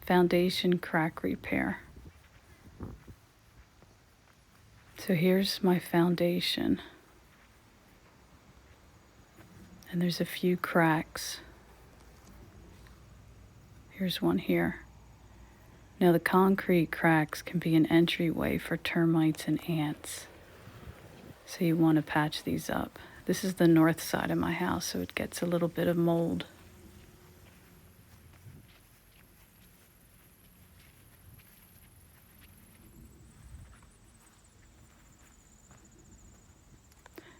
foundation crack repair. So here's my foundation. And there's a few cracks. Here's one here. Now the concrete cracks can be an entryway for termites and ants. So you want to patch these up. This is the north side of my house, so it gets a little bit of mold.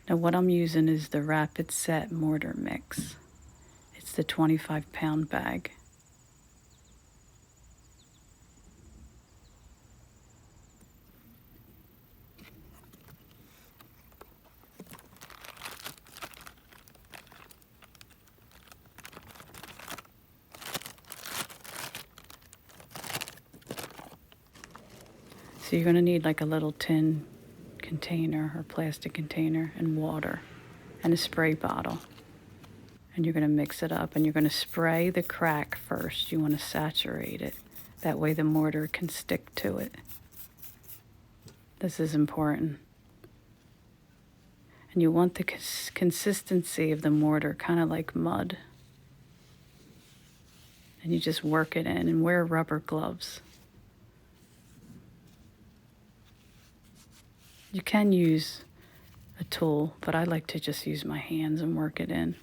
Now what I'm using is the Rapid Set Mortar mix. It's the 25-pound bag. So you're going to need like a little tin container or plastic container and water and a spray bottle. And you're going to mix it up and you're going to spray the crack first. You want to saturate it. That way the mortar can stick to it. This is important. And you want the consistency of the mortar kind of like mud. And you just work it in and wear rubber gloves. You can use a tool, but I like to just use my hands and work it in.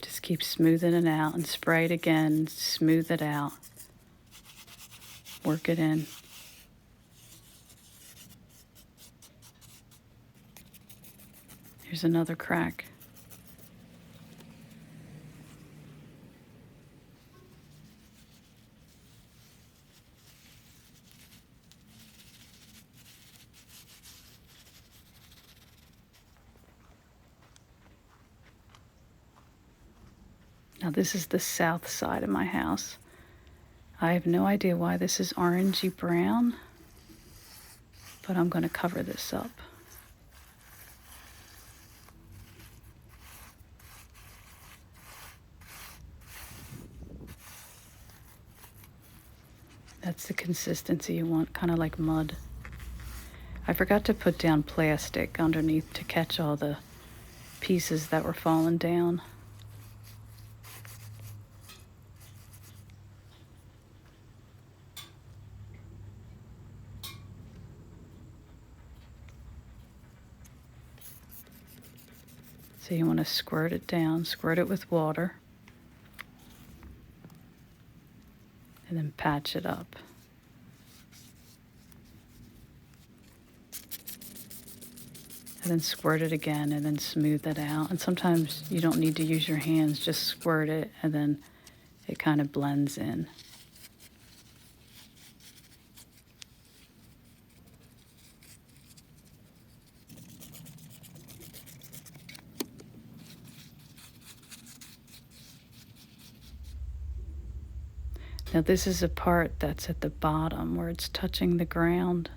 Just keep smoothing it out and spray it again, smooth it out, work it in. Here's another crack. Now this is the south side of my house. I have no idea why this is orangey brown, but I'm going to cover this up. That's the consistency you want, kind of like mud. I forgot to put down plastic underneath to catch all the pieces that were falling down. So you want to squirt it down, squirt it with water, and then patch it up. And then squirt it again and then smooth it out. And sometimes you don't need to use your hands, just squirt it and then it kind of blends in. Now this is a part that's at the bottom where it's touching the ground.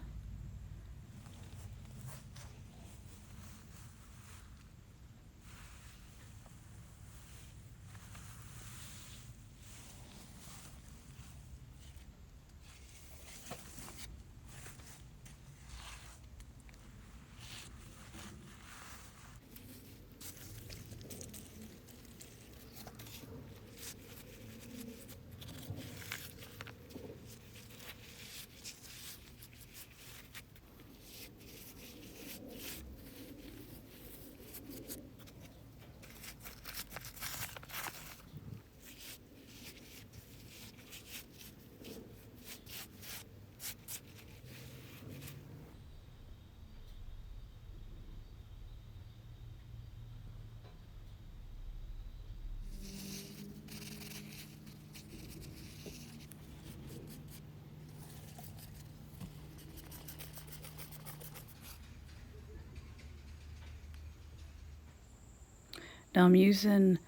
Now I'm using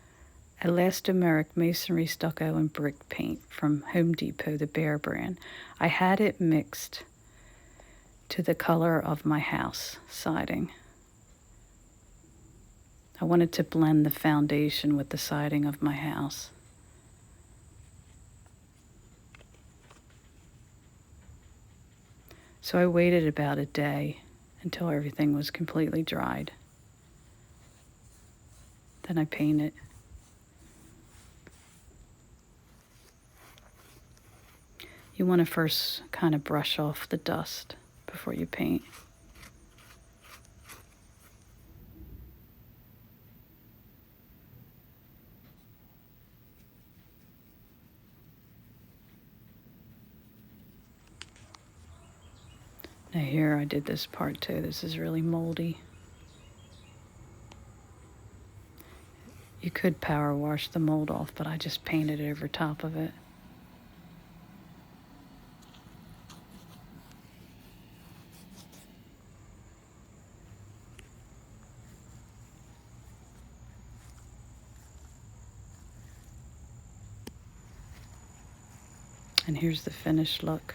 elastomeric masonry stucco and brick paint from Home Depot, the Bear brand. I had it mixed to the color of my house siding. I wanted to blend the foundation with the siding of my house. So I waited about a day until everything was completely dried. Then I painted. You want to first kind of brush off the dust before you paint. Now here I did this part too. This is really moldy. You could power wash the mold off, but I just painted over top of it. And here's the finished look.